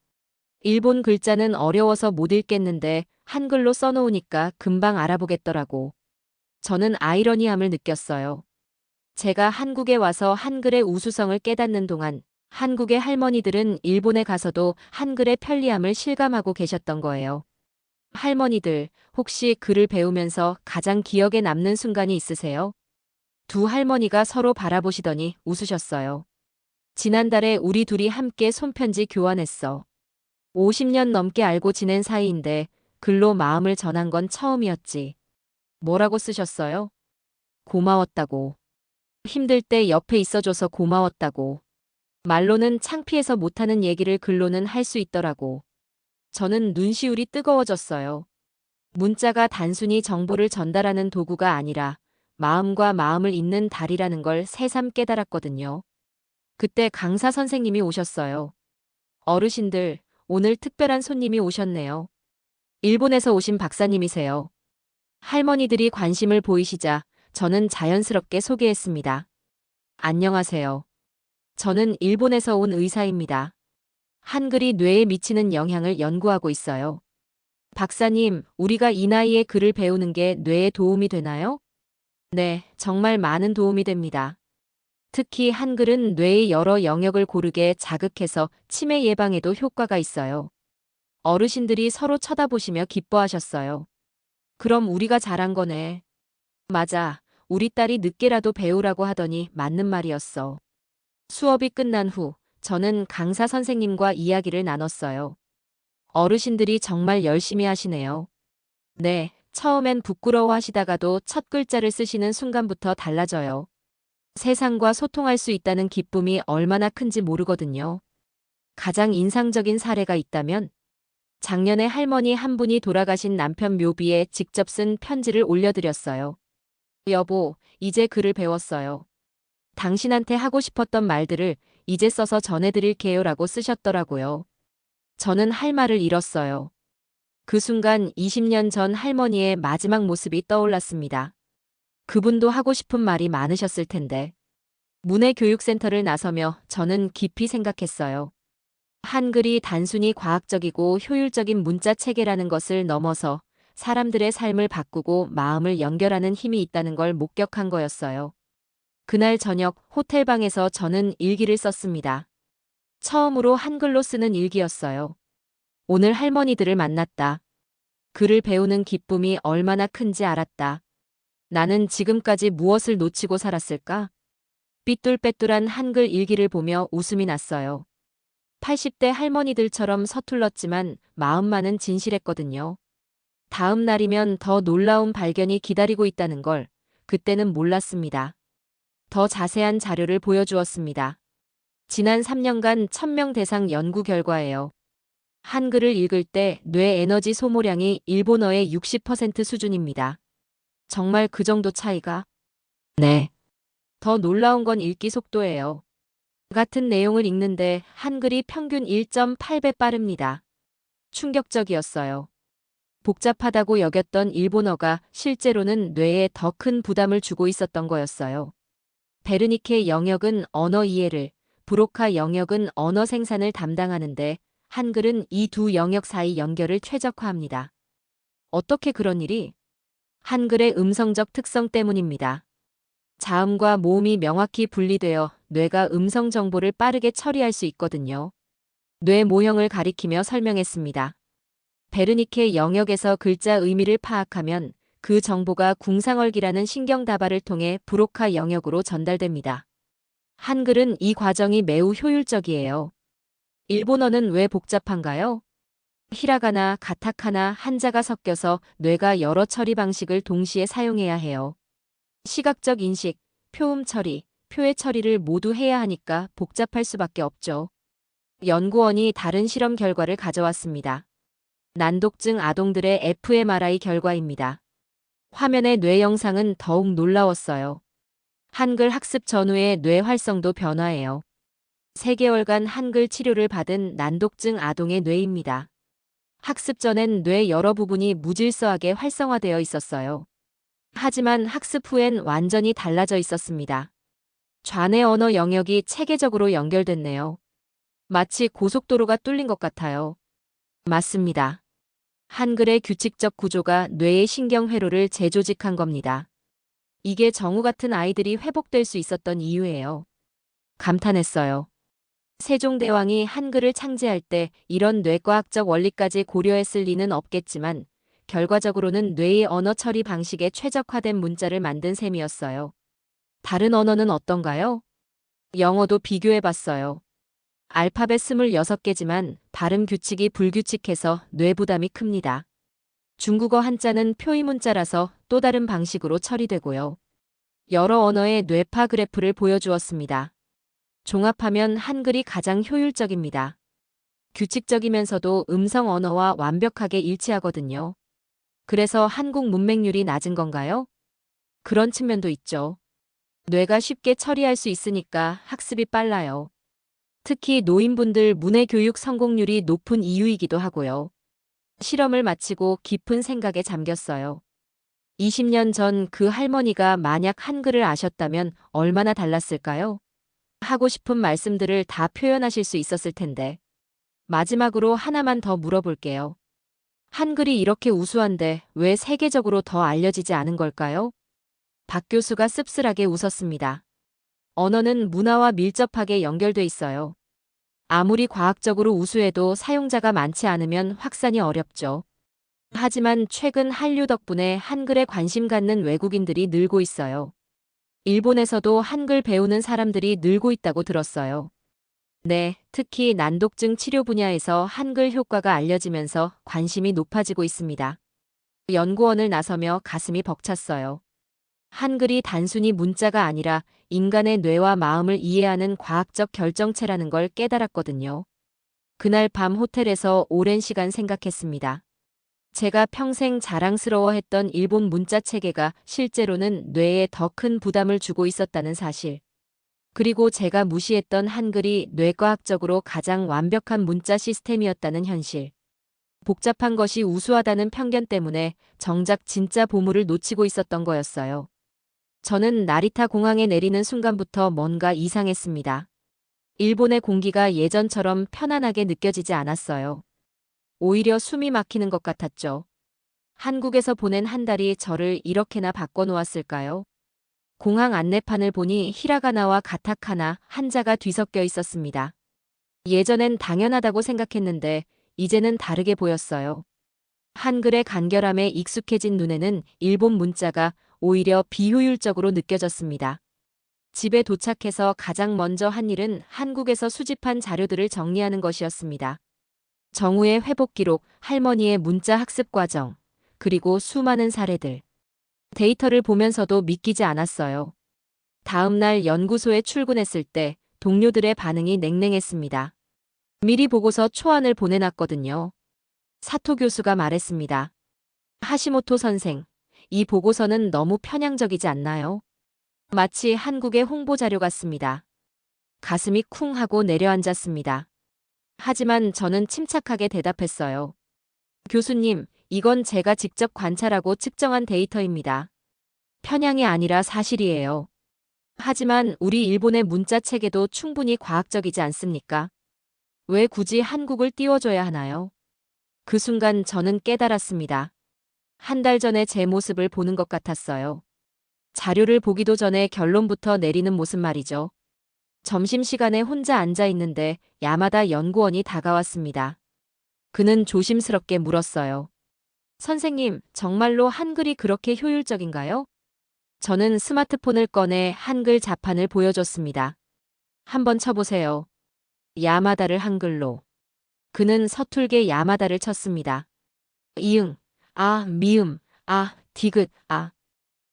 일본 글자는 어려워서 못 읽겠는데 한글로 써놓으니까 금방 알아보겠더라고. 저는 아이러니함을 느꼈어요. 제가 한국에 와서 한글의 우수성을 깨닫는 동안 한국의 할머니들은 일본에 가서도 한글의 편리함을 실감하고 계셨던 거예요. 할머니들, 혹시 글을 배우면서 가장 기억에 남는 순간이 있으세요? 두 할머니가 서로 바라보시더니 웃으셨어요. 지난달에 우리 둘이 함께 손편지 교환했어. 50년 넘게 알고 지낸 사이인데 글로 마음을 전한 건 처음이었지. 뭐라고 쓰셨어요? 고마웠다고. 힘들 때 옆에 있어줘서 고마웠다고. 말로는 창피해서 못하는 얘기를 글로는 할 수 있더라고. 저는 눈시울이 뜨거워졌어요. 문자가 단순히 정보를 전달하는 도구가 아니라 마음과 마음을 잇는 달이라는 걸 새삼 깨달았거든요. 그때 강사 선생님이 오셨어요. 어르신들, 오늘 특별한 손님이 오셨네요. 일본에서 오신 박사님이세요. 할머니들이 관심을 보이시자 저는 자연스럽게 소개했습니다. 안녕하세요. 저는 일본에서 온 의사입니다. 한글이 뇌에 미치는 영향을 연구하고 있어요. 박사님, 우리가 이 나이에 글을 배우는 게 뇌에 도움이 되나요? 네, 정말 많은 도움이 됩니다. 특히 한글은 뇌의 여러 영역을 고르게 자극해서 치매 예방에도 효과가 있어요. 어르신들이 서로 쳐다보시며 기뻐하셨어요. 그럼 우리가 잘한 거네. 맞아. 우리 딸이 늦게라도 배우라고 하더니 맞는 말이었어. 수업이 끝난 후 저는 강사 선생님과 이야기를 나눴어요. 어르신들이 정말 열심히 하시네요. 네, 처음엔 부끄러워하시다가도 첫 글자를 쓰시는 순간부터 달라져요. 세상과 소통할 수 있다는 기쁨이 얼마나 큰지 모르거든요. 가장 인상적인 사례가 있다면 작년에 할머니 한 분이 돌아가신 남편 묘비에 직접 쓴 편지를 올려드렸어요. 여보, 이제 글을 배웠어요. 당신한테 하고 싶었던 말들을 이제 써서 전해드릴게요라고 쓰셨더라고요. 저는 할 말을 잃었어요. 그 순간 20년 전 할머니의 마지막 모습이 떠올랐습니다. 그분도 하고 싶은 말이 많으셨을 텐데. 문해교육센터를 나서며 저는 깊이 생각했어요. 한글이 단순히 과학적이고 효율적인 문자 체계라는 것을 넘어서 사람들의 삶을 바꾸고 마음을 연결하는 힘이 있다는 걸 목격한 거였어요. 그날 저녁 호텔방에서 저는 일기를 썼습니다. 처음으로 한글로 쓰는 일기였어요. 오늘 할머니들을 만났다. 글을 배우는 기쁨이 얼마나 큰지 알았다. 나는 지금까지 무엇을 놓치고 살았을까? 삐뚤빼뚤한 한글 일기를 보며 웃음이 났어요. 80대 할머니들처럼 서툴렀지만 마음만은 진실했거든요. 다음 날이면 더 놀라운 발견이 기다리고 있다는 걸 그때는 몰랐습니다. 더 자세한 자료를 보여주었습니다. 지난 3년간 1000명 대상 연구 결과예요. 한글을 읽을 때 뇌 에너지 소모량이 일본어의 60% 수준입니다. 정말 그 정도 차이가? 네. 더 놀라운 건 읽기 속도예요. 같은 내용을 읽는데 한글이 평균 1.8배 빠릅니다. 충격적이었어요. 복잡하다고 여겼던 일본어가 실제로는 뇌에 더 큰 부담을 주고 있었던 거였어요. 베르니케 영역은 언어 이해를, 브로카 영역은 언어 생산을 담당하는데 한글은 이 두 영역 사이 연결을 최적화합니다. 어떻게 그런 일이? 한글의 음성적 특성 때문입니다. 자음과 모음이 명확히 분리되어 뇌가 음성 정보를 빠르게 처리할 수 있거든요. 뇌 모형을 가리키며 설명했습니다. 베르니케 영역에서 글자 의미를 파악하면 그 정보가 궁상얼기라는 신경다발을 통해 브로카 영역으로 전달됩니다. 한글은 이 과정이 매우 효율적이에요. 일본어는 왜 복잡한가요? 히라가나, 가타카나, 한자가 섞여서 뇌가 여러 처리 방식을 동시에 사용해야 해요. 시각적 인식, 표음 처리, 표의 처리를 모두 해야 하니까 복잡할 수밖에 없죠. 연구원이 다른 실험 결과를 가져왔습니다. 난독증 아동들의 fMRI 결과입니다. 화면의 뇌 영상은 더욱 놀라웠어요. 한글 학습 전후의 뇌 활성도 변화예요. 3개월간 한글 치료를 받은 난독증 아동의 뇌입니다. 학습 전엔 뇌 여러 부분이 무질서하게 활성화되어 있었어요. 하지만 학습 후엔 완전히 달라져 있었습니다. 좌뇌 언어 영역이 체계적으로 연결됐네요. 마치 고속도로가 뚫린 것 같아요. 맞습니다. 한글의 규칙적 구조가 뇌의 신경회로를 재조직한 겁니다. 이게 정우 같은 아이들이 회복될 수 있었던 이유예요. 감탄했어요. 세종대왕이 한글을 창제할 때 이런 뇌과학적 원리까지 고려했을 리는 없겠지만 결과적으로는 뇌의 언어 처리 방식에 최적화된 문자를 만든 셈이었어요. 다른 언어는 어떤가요? 영어도 비교해봤어요. 알파벳 26개지만 발음 규칙이 불규칙해서 뇌 부담이 큽니다. 중국어 한자는 표의문자라서 또 다른 방식으로 처리되고요. 여러 언어의 뇌파 그래프를 보여주었습니다. 종합하면 한글이 가장 효율적입니다. 규칙적이면서도 음성 언어와 완벽하게 일치하거든요. 그래서 한국 문맹률이 낮은 건가요? 그런 측면도 있죠. 뇌가 쉽게 처리할 수 있으니까 학습이 빨라요. 특히 노인분들 문해교육 성공률이 높은 이유이기도 하고요. 실험을 마치고 깊은 생각에 잠겼어요. 20년 전 그 할머니가 만약 한글을 아셨다면 얼마나 달랐을까요? 하고 싶은 말씀들을 다 표현하실 수 있었을 텐데. 마지막으로 하나만 더 물어볼게요. 한글이 이렇게 우수한데 왜 세계적으로 더 알려지지 않은 걸까요? 박 교수가 씁쓸하게 웃었습니다. 언어는 문화와 밀접하게 연결돼 있어요. 아무리 과학적으로 우수해도 사용자가 많지 않으면 확산이 어렵죠. 하지만 최근 한류 덕분에 한글에 관심 갖는 외국인들이 늘고 있어요. 일본에서도 한글 배우는 사람들이 늘고 있다고 들었어요. 네, 특히 난독증 치료 분야에서 한글 효과가 알려지면서 관심이 높아지고 있습니다. 연구원을 나서며 가슴이 벅찼어요. 한글이 단순히 문자가 아니라 인간의 뇌와 마음을 이해하는 과학적 결정체라는 걸 깨달았거든요. 그날 밤 호텔에서 오랜 시간 생각했습니다. 제가 평생 자랑스러워했던 일본 문자 체계가 실제로는 뇌에 더 큰 부담을 주고 있었다는 사실. 그리고 제가 무시했던 한글이 뇌과학적으로 가장 완벽한 문자 시스템이었다는 현실. 복잡한 것이 우수하다는 편견 때문에 정작 진짜 보물을 놓치고 있었던 거였어요. 저는 나리타 공항에 내리는 순간부터 뭔가 이상했습니다. 일본의 공기가 예전처럼 편안하게 느껴지지 않았어요. 오히려 숨이 막히는 것 같았죠. 한국에서 보낸 한 달이 저를 이렇게나 바꿔놓았을까요? 공항 안내판을 보니 히라가나와 가타카나 한자가 뒤섞여 있었습니다. 예전엔 당연하다고 생각했는데 이제는 다르게 보였어요. 한글의 간결함에 익숙해진 눈에는 일본 문자가 오히려 비효율적으로 느껴졌습니다. 집에 도착해서 가장 먼저 한 일은 한국에서 수집한 자료들을 정리하는 것이었습니다. 정우의 회복 기록, 할머니의 문자 학습 과정, 그리고 수많은 사례들. 데이터를 보면서도 믿기지 않았어요. 다음 날 연구소에 출근했을 때 동료들의 반응이 냉랭했습니다. 미리 보고서 초안을 보내놨거든요. 사토 교수가 말했습니다. 하시모토 선생, 이 보고서는 너무 편향적이지 않나요? 마치 한국의 홍보 자료 같습니다. 가슴이 쿵 하고 내려앉았습니다. 하지만 저는 침착하게 대답했어요. 교수님, 이건 제가 직접 관찰하고 측정한 데이터입니다. 편향이 아니라 사실이에요. 하지만 우리 일본의 문자 체계도 충분히 과학적이지 않습니까? 왜 굳이 한국을 띄워줘야 하나요? 그 순간 저는 깨달았습니다. 한 달 전에 제 모습을 보는 것 같았어요. 자료를 보기도 전에 결론부터 내리는 모습 말이죠. 점심시간에 혼자 앉아 있는데 야마다 연구원이 다가왔습니다. 그는 조심스럽게 물었어요. 선생님, 정말로 한글이 그렇게 효율적인가요? 저는 스마트폰을 꺼내 한글 자판을 보여줬습니다. 한번 쳐보세요. 야마다를 한글로. 그는 서툴게 야마다를 쳤습니다. 이응, 아, 미음, 아, 디귿, 아.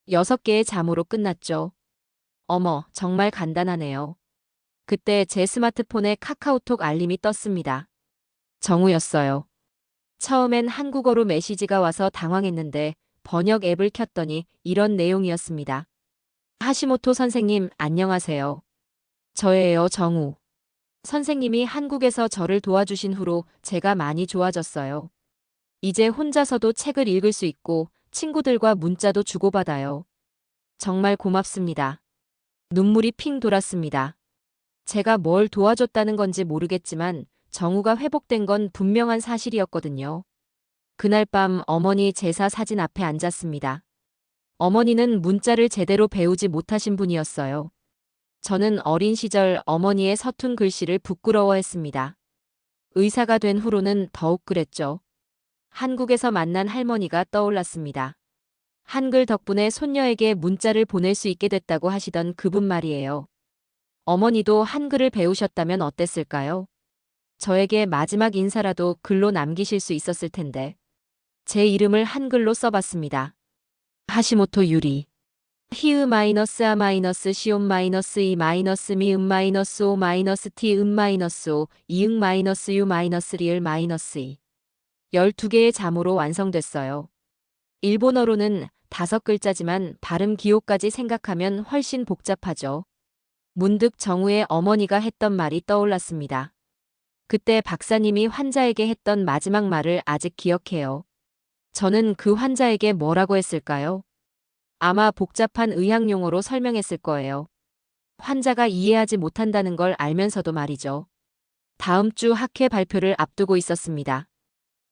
6개의 자모로 끝났죠. 어머, 정말 간단하네요. 그때 제 스마트폰에 카카오톡 알림이 떴습니다. 정우였어요. 처음엔 한국어로 메시지가 와서 당황했는데 번역 앱을 켰더니 이런 내용이었습니다. 하시모토 선생님, 안녕하세요. 저예요, 정우. 선생님이 한국에서 저를 도와주신 후로 제가 많이 좋아졌어요. 이제 혼자서도 책을 읽을 수 있고 친구들과 문자도 주고받아요. 정말 고맙습니다. 눈물이 핑 돌았습니다. 제가 뭘 도와줬다는 건지 모르겠지만 정우가 회복된 건 분명한 사실이었거든요. 그날 밤 어머니 제사 사진 앞에 앉았습니다. 어머니는 문자를 제대로 배우지 못하신 분이었어요. 저는 어린 시절 어머니의 서툰 글씨를 부끄러워했습니다. 의사가 된 후로는 더욱 그랬죠. 한국에서 만난 할머니가 떠올랐습니다. 한글 덕분에 손녀에게 문자를 보낼 수 있게 됐다고 하시던 그분 말이에요. 어머니도 한글을 배우셨다면 어땠을까요? 저에게 마지막 인사라도 글로 남기실 수 있었을 텐데. 제 이름을 한글로 써봤습니다. 하시모토 유리. 히읗 마이너스 아 마이너스 시온 마이너스 이 마이너스 미음 마이너스 오 마이너스 티음 마이너스 오 이응 마이너스 유 마이너스 리을 마이너스 이. 12개의 자모로 완성됐어요. 일본어로는 5글자지만 발음 기호까지 생각하면 훨씬 복잡하죠. 문득 정우의 어머니가 했던 말이 떠올랐습니다. 그때 박사님이 환자에게 했던 마지막 말을 아직 기억해요. 저는 그 환자에게 뭐라고 했을까요? 아마 복잡한 의학 용어로 설명했을 거예요. 환자가 이해하지 못한다는 걸 알면서도 말이죠. 다음 주 학회 발표를 앞두고 있었습니다.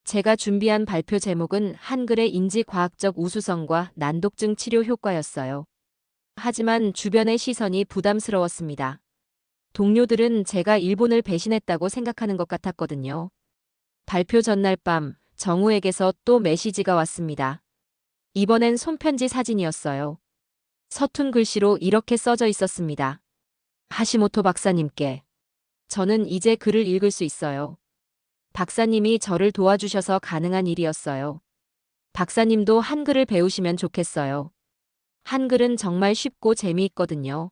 제가 준비한 발표 제목은 한글의 인지과학적 우수성과 난독증 치료 효과였어요. 하지만 주변의 시선이 부담스러웠습니다. 동료들은 제가 일본을 배신했다고 생각하는 것 같았거든요. 발표 전날 밤 정우에게서 또 메시지가 왔습니다. 이번엔 손편지 사진이었어요. 서툰 글씨로 이렇게 써져 있었습니다. 하시모토 박사님께. 저는 이제 글을 읽을 수 있어요. 박사님이 저를 도와주셔서 가능한 일이었어요. 박사님도 한글을 배우시면 좋겠어요. 한글은 정말 쉽고 재미있거든요.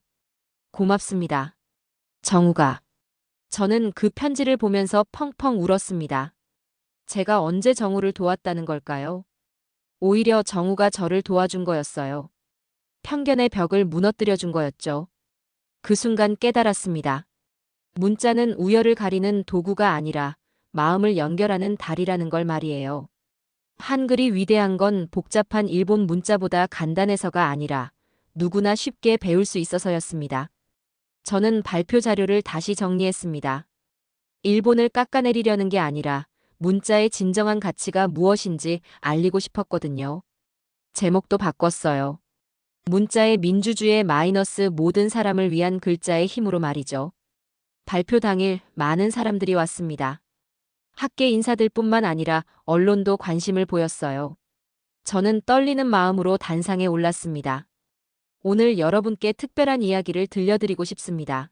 고맙습니다. 정우가. 저는 그 편지를 보면서 펑펑 울었습니다. 제가 언제 정우를 도왔다는 걸까요? 오히려 정우가 저를 도와준 거였어요. 편견의 벽을 무너뜨려 준 거였죠. 그 순간 깨달았습니다. 문자는 우열을 가리는 도구가 아니라 마음을 연결하는 달이라는 걸 말이에요. 한글이 위대한 건 복잡한 일본 문자보다 간단해서가 아니라 누구나 쉽게 배울 수 있어서였습니다. 저는 발표 자료를 다시 정리했습니다. 일본을 깎아내리려는 게 아니라 문자의 진정한 가치가 무엇인지 알리고 싶었거든요. 제목도 바꿨어요. 문자의 민주주의 마이너스 모든 사람을 위한 글자의 힘으로 말이죠. 발표 당일 많은 사람들이 왔습니다. 학계 인사들뿐만 아니라 언론도 관심을 보였어요. 저는 떨리는 마음으로 단상에 올랐습니다. 오늘 여러분께 특별한 이야기를 들려드리고 싶습니다.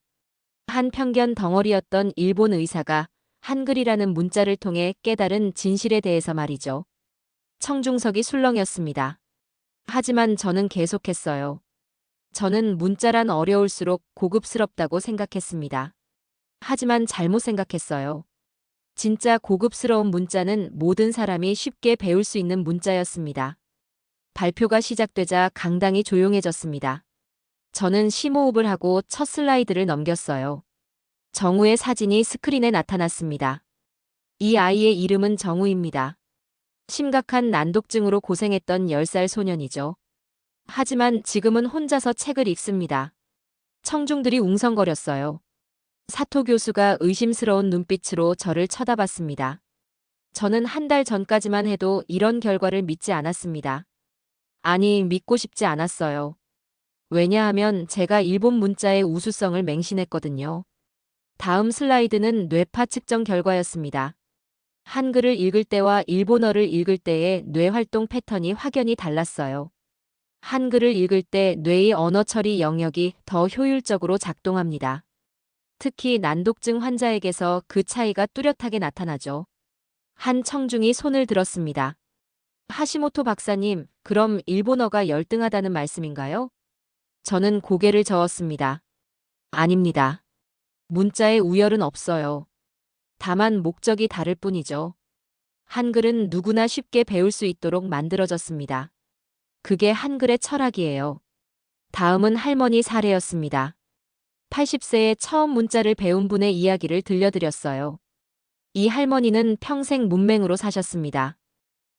한 편견 덩어리였던 일본 의사가 한글이라는 문자를 통해 깨달은 진실에 대해서 말이죠. 청중석이 술렁였습니다. 하지만 저는 계속했어요. 저는 문자란 어려울수록 고급스럽다고 생각했습니다. 하지만 잘못 생각했어요. 진짜 고급스러운 문자는 모든 사람이 쉽게 배울 수 있는 문자였습니다. 발표가 시작되자 강당이 조용해졌습니다. 저는 심호흡을 하고 첫 슬라이드를 넘겼어요. 정우의 사진이 스크린에 나타났습니다. 이 아이의 이름은 정우입니다. 심각한 난독증으로 고생했던 10살 소년이죠. 하지만 지금은 혼자서 책을 읽습니다. 청중들이 웅성거렸어요. 사토 교수가 의심스러운 눈빛으로 저를 쳐다봤습니다. 저는 한 달 전까지만 해도 이런 결과를 믿지 않았습니다. 아니, 믿고 싶지 않았어요. 왜냐하면 제가 일본 문자의 우수성을 맹신했거든요. 다음 슬라이드는 뇌파 측정 결과였습니다. 한글을 읽을 때와 일본어를 읽을 때의 뇌 활동 패턴이 확연히 달랐어요. 한글을 읽을 때 뇌의 언어 처리 영역이 더 효율적으로 작동합니다. 특히 난독증 환자에게서 그 차이가 뚜렷하게 나타나죠. 한 청중이 손을 들었습니다. 하시모토 박사님, 그럼 일본어가 열등하다는 말씀인가요? 저는 고개를 저었습니다. 아닙니다. 문자에 우열은 없어요. 다만 목적이 다를 뿐이죠. 한글은 누구나 쉽게 배울 수 있도록 만들어졌습니다. 그게 한글의 철학이에요. 다음은 할머니 사례였습니다. 80세에 처음 문자를 배운 분의 이야기를 들려드렸어요. 이 할머니는 평생 문맹으로 사셨습니다.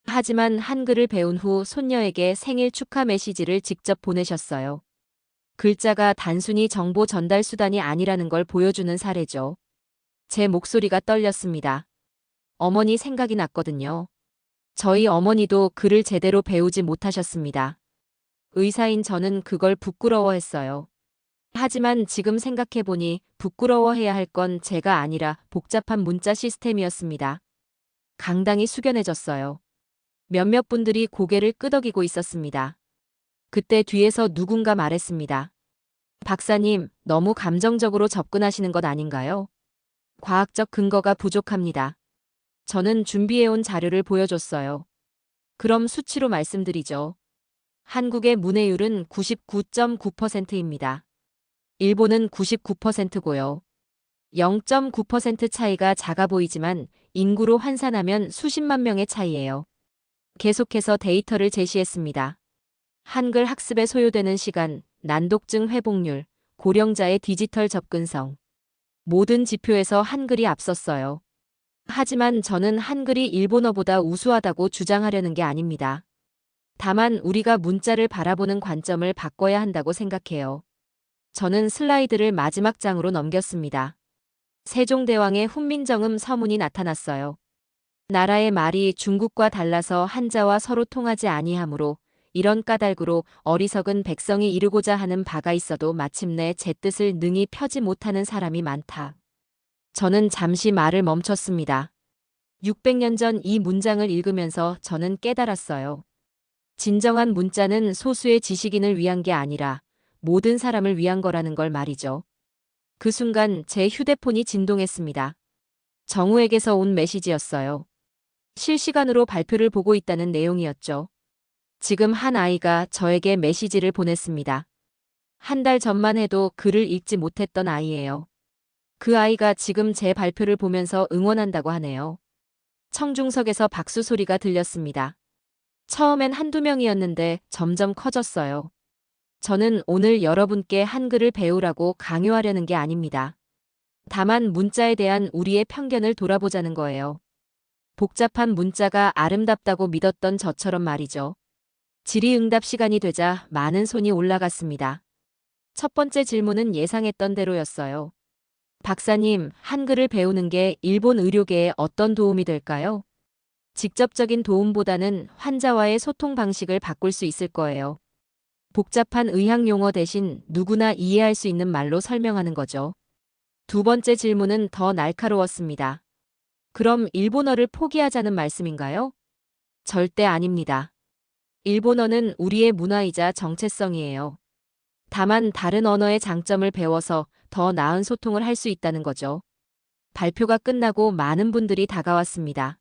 하지만 한글을 배운 후 손녀에게 생일 축하 메시지를 직접 보내셨어요. 글자가 단순히 정보 전달 수단이 아니라는 걸 보여주는 사례죠. 제 목소리가 떨렸습니다. 어머니 생각이 났거든요. 저희 어머니도 글을 제대로 배우지 못하셨습니다. 의사인 저는 그걸 부끄러워했어요. 하지만 지금 생각해보니 부끄러워해야 할 건 제가 아니라 복잡한 문자 시스템이었습니다. 강당이 숙연해졌어요. 몇몇 분들이 고개를 끄덕이고 있었습니다. 그때 뒤에서 누군가 말했습니다. 박사님, 너무 감정적으로 접근하시는 것 아닌가요? 과학적 근거가 부족합니다. 저는 준비해온 자료를 보여줬어요. 그럼 수치로 말씀드리죠. 한국의 문해율은 99.9%입니다. 일본은 99%고요. 0.9% 차이가 작아 보이지만 인구로 환산하면 수십만 명의 차이예요. 계속해서 데이터를 제시했습니다. 한글 학습에 소요되는 시간, 난독증 회복률, 고령자의 디지털 접근성. 모든 지표에서 한글이 앞섰어요. 하지만 저는 한글이 일본어보다 우수하다고 주장하려는 게 아닙니다. 다만 우리가 문자를 바라보는 관점을 바꿔야 한다고 생각해요. 저는 슬라이드를 마지막 장으로 넘겼습니다. 세종대왕의 훈민정음 서문이 나타났어요. 나라의 말이 중국과 달라서 한자와 서로 통하지 아니하므로 이런 까닭으로 어리석은 백성이 이루고자 하는 바가 있어도 마침내 제 뜻을 능히 펴지 못하는 사람이 많다. 저는 잠시 말을 멈췄습니다. 600년 전 이 문장을 읽으면서 저는 깨달았어요. 진정한 문자는 소수의 지식인을 위한 게 아니라 모든 사람을 위한 거라는 걸 말이죠. 그 순간 제 휴대폰이 진동했습니다. 정우에게서 온 메시지였어요. 실시간으로 발표를 보고 있다는 내용이었죠. 지금 한 아이가 저에게 메시지를 보냈습니다. 한 달 전만 해도 글을 읽지 못했던 아이예요. 그 아이가 지금 제 발표를 보면서 응원한다고 하네요. 청중석에서 박수 소리가 들렸습니다. 처음엔 한두 명이었는데 점점 커졌어요. 저는 오늘 여러분께 한글을 배우라고 강요하려는 게 아닙니다. 다만 문자에 대한 우리의 편견을 돌아보자는 거예요. 복잡한 문자가 아름답다고 믿었던 저처럼 말이죠. 질의응답 시간이 되자 많은 손이 올라갔습니다. 첫 번째 질문은 예상했던 대로였어요. 박사님, 한글을 배우는 게 일본 의료계에 어떤 도움이 될까요? 직접적인 도움보다는 환자와의 소통 방식을 바꿀 수 있을 거예요. 복잡한 의학 용어 대신 누구나 이해할 수 있는 말로 설명하는 거죠. 두 번째 질문은 더 날카로웠습니다. 그럼 일본어를 포기하자는 말씀인가요? 절대 아닙니다. 일본어는 우리의 문화이자 정체성이에요. 다만 다른 언어의 장점을 배워서 더 나은 소통을 할 수 있다는 거죠. 발표가 끝나고 많은 분들이 다가왔습니다.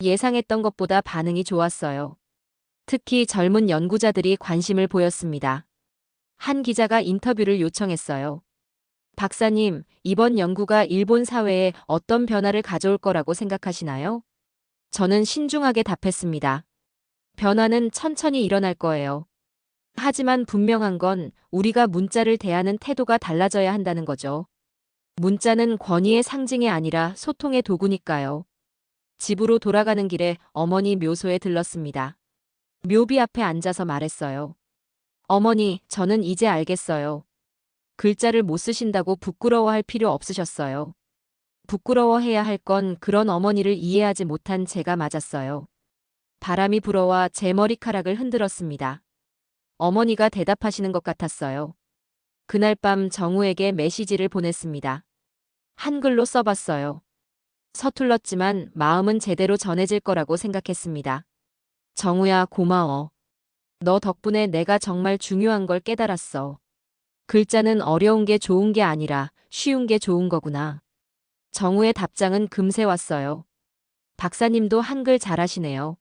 예상했던 것보다 반응이 좋았어요. 특히 젊은 연구자들이 관심을 보였습니다. 한 기자가 인터뷰를 요청했어요. 박사님, 이번 연구가 일본 사회에 어떤 변화를 가져올 거라고 생각하시나요? 저는 신중하게 답했습니다. 변화는 천천히 일어날 거예요. 하지만 분명한 건 우리가 문자를 대하는 태도가 달라져야 한다는 거죠. 문자는 권위의 상징이 아니라 소통의 도구니까요. 집으로 돌아가는 길에 어머니 묘소에 들렀습니다. 묘비 앞에 앉아서 말했어요. 어머니, 저는 이제 알겠어요. 글자를 못 쓰신다고 부끄러워할 필요 없으셨어요. 부끄러워해야 할 건 그런 어머니를 이해하지 못한 제가 맞았어요. 바람이 불어와 제 머리카락을 흔들었습니다. 어머니가 대답하시는 것 같았어요. 그날 밤 정우에게 메시지를 보냈습니다. 한글로 써봤어요. 서툴렀지만 마음은 제대로 전해질 거라고 생각했습니다. 정우야, 고마워. 너 덕분에 내가 정말 중요한 걸 깨달았어. 글자는 어려운 게 좋은 게 아니라 쉬운 게 좋은 거구나. 정우의 답장은 금세 왔어요. 박사님도 한글 잘하시네요.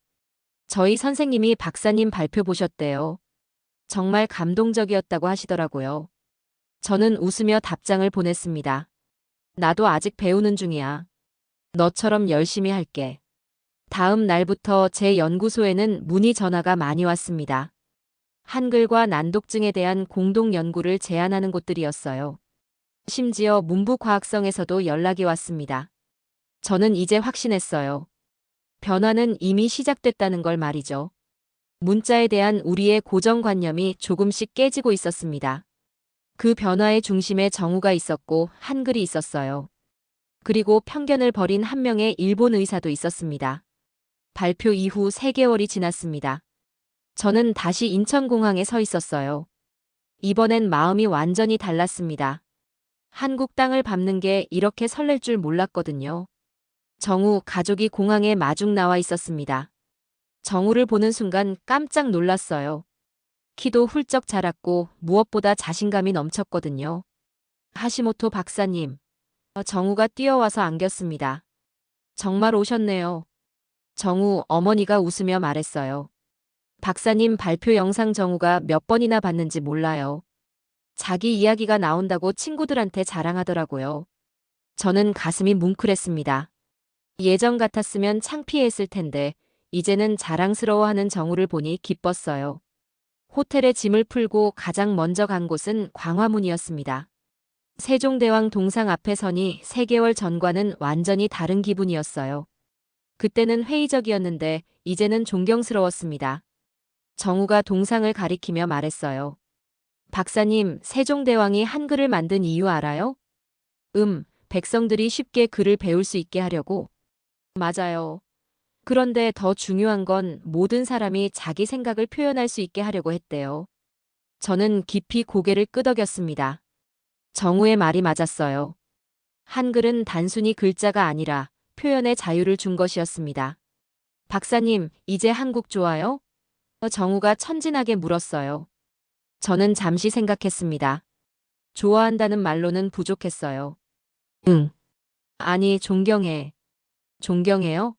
저희 선생님이 박사님 발표 보셨대요. 정말 감동적이었다고 하시더라고요. 저는 웃으며 답장을 보냈습니다. 나도 아직 배우는 중이야. 너처럼 열심히 할게. 다음 날부터 제 연구소에는 문의 전화가 많이 왔습니다. 한글과 난독증에 대한 공동 연구를 제안하는 곳들이었어요. 심지어 문부과학성에서도 연락이 왔습니다. 저는 이제 확신했어요. 변화는 이미 시작됐다는 걸 말이죠. 문자에 대한 우리의 고정관념이 조금씩 깨지고 있었습니다. 그 변화의 중심에 정우가 있었고 한글이 있었어요. 그리고 편견을 버린 한 명의 일본 의사도 있었습니다. 발표 이후 3개월이 지났습니다. 저는 다시 인천공항에 서 있었어요. 이번엔 마음이 완전히 달랐습니다. 한국 땅을 밟는 게 이렇게 설렐 줄 몰랐거든요. 정우 가족이 공항에 마중 나와 있었습니다. 정우를 보는 순간 깜짝 놀랐어요. 키도 훌쩍 자랐고 무엇보다 자신감이 넘쳤거든요. 하시모토 박사님. 정우가 뛰어와서 안겼습니다. 정말 오셨네요. 정우 어머니가 웃으며 말했어요. 박사님 발표 영상 정우가 몇 번이나 봤는지 몰라요. 자기 이야기가 나온다고 친구들한테 자랑하더라고요. 저는 가슴이 뭉클했습니다. 예전 같았으면 창피했을 텐데 이제는 자랑스러워하는 정우를 보니 기뻤어요. 호텔에 짐을 풀고 가장 먼저 간 곳은 광화문이었습니다. 세종대왕 동상 앞에 서니 3개월 전과는 완전히 다른 기분이었어요. 그때는 회의적이었는데 이제는 존경스러웠습니다. 정우가 동상을 가리키며 말했어요. 박사님, 세종대왕이 한글을 만든 이유 알아요? 백성들이 쉽게 글을 배울 수 있게 하려고. 맞아요. 그런데 더 중요한 건 모든 사람이 자기 생각을 표현할 수 있게 하려고 했대요. 저는 깊이 고개를 끄덕였습니다. 정우의 말이 맞았어요. 한글은 단순히 글자가 아니라 표현의 자유를 준 것이었습니다. 박사님, 이제 한국 좋아요? 정우가 천진하게 물었어요. 저는 잠시 생각했습니다. 좋아한다는 말로는 부족했어요. 응. 아니, 존경해. 존경해요?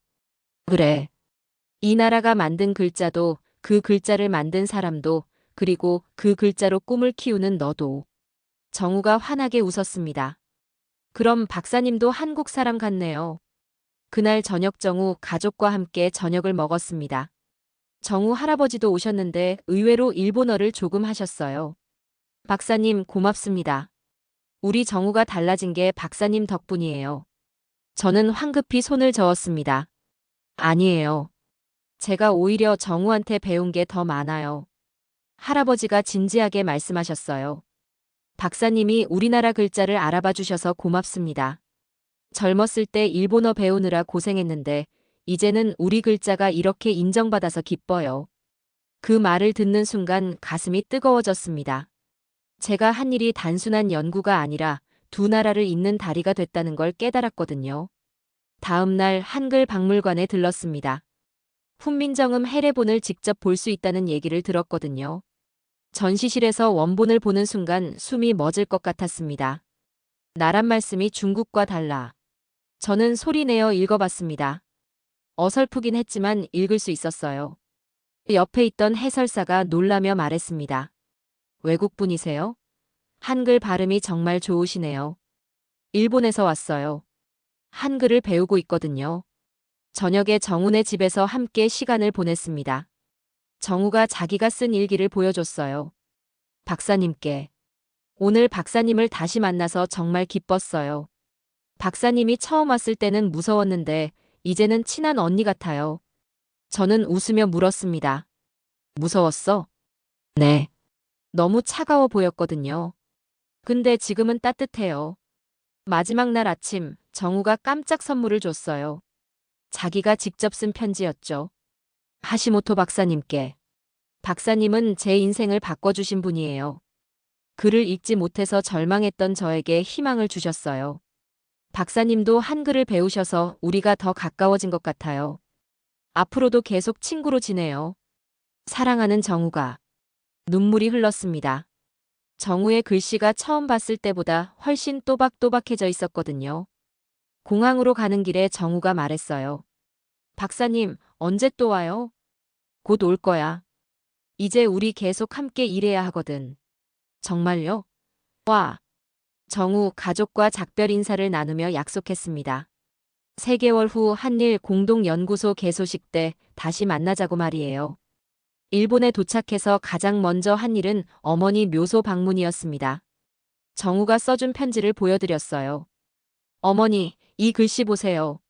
그래. 이 나라가 만든 글자도, 그 글자를 만든 사람도, 그리고 그 글자로 꿈을 키우는 너도. 정우가 환하게 웃었습니다. 그럼 박사님도 한국 사람 같네요. 그날 저녁 정우 가족과 함께 저녁을 먹었습니다. 정우 할아버지도 오셨는데 의외로 일본어를 조금 하셨어요. 박사님 고맙습니다. 우리 정우가 달라진 게 박사님 덕분이에요. 저는 황급히 손을 저었습니다. 아니에요. 제가 오히려 정우한테 배운 게 더 많아요. 할아버지가 진지하게 말씀하셨어요. 박사님이 우리나라 글자를 알아봐 주셔서 고맙습니다. 젊었을 때 일본어 배우느라 고생했는데 이제는 우리 글자가 이렇게 인정받아서 기뻐요. 그 말을 듣는 순간 가슴이 뜨거워졌습니다. 제가 한 일이 단순한 연구가 아니라 두 나라를 잇는 다리가 됐다는 걸 깨달았거든요. 다음 날 한글 박물관에 들렀습니다. 훈민정음 해례본을 직접 볼 수 있다는 얘기를 들었거든요. 전시실에서 원본을 보는 순간 숨이 멎을 것 같았습니다. 나란 말씀이 중국과 달라. 저는 소리내어 읽어봤습니다. 어설프긴 했지만 읽을 수 있었어요. 옆에 있던 해설사가 놀라며 말했습니다. 외국분이세요? 한글 발음이 정말 좋으시네요. 일본에서 왔어요. 한글을 배우고 있거든요. 저녁에 정훈의 집에서 함께 시간을 보냈습니다. 정우가 자기가 쓴 일기를 보여줬어요. 박사님께. 오늘 박사님을 다시 만나서 정말 기뻤어요. 박사님이 처음 왔을 때는 무서웠는데 이제는 친한 언니 같아요. 저는 웃으며 물었습니다. 무서웠어? 네. 너무 차가워 보였거든요. 근데 지금은 따뜻해요. 마지막 날 아침, 정우가 깜짝 선물을 줬어요. 자기가 직접 쓴 편지였죠. 하시모토 박사님께. 박사님은 제 인생을 바꿔주신 분이에요. 글을 읽지 못해서 절망했던 저에게 희망을 주셨어요. 박사님도 한글을 배우셔서 우리가 더 가까워진 것 같아요. 앞으로도 계속 친구로 지내요. 사랑하는 정우가. 눈물이 흘렀습니다. 정우의 글씨가 처음 봤을 때보다 훨씬 또박또박해져 있었거든요. 공항으로 가는 길에 정우가 말했어요. 박사님, 언제 또 와요? 곧 올 거야. 이제 우리 계속 함께 일해야 하거든. 정말요? 와. 정우 가족과 작별 인사를 나누며 약속했습니다. 3개월 후 한일 공동연구소 개소식 때 다시 만나자고 말이에요. 일본에 도착해서 가장 먼저 한 일은 어머니 묘소 방문이었습니다. 정우가 써준 편지를 보여드렸어요. 어머니, 이 글씨 보세요.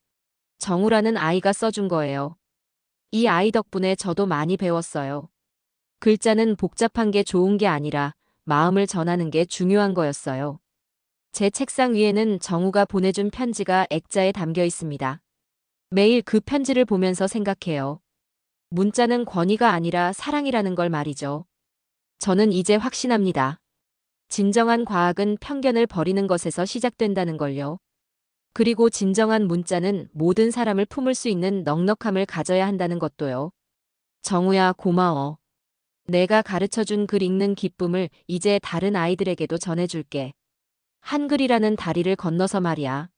정우라는 아이가 써준 거예요. 이 아이 덕분에 저도 많이 배웠어요. 글자는 복잡한 게 좋은 게 아니라 마음을 전하는 게 중요한 거였어요. 제 책상 위에는 정우가 보내준 편지가 액자에 담겨 있습니다. 매일 그 편지를 보면서 생각해요. 문자는 권위가 아니라 사랑이라는 걸 말이죠. 저는 이제 확신합니다. 진정한 과학은 편견을 버리는 것에서 시작된다는 걸요. 그리고 진정한 문자는 모든 사람을 품을 수 있는 넉넉함을 가져야 한다는 것도요. 정우야, 고마워. 내가 가르쳐준 글 읽는 기쁨을 이제 다른 아이들에게도 전해줄게. 한글이라는 다리를 건너서 말이야.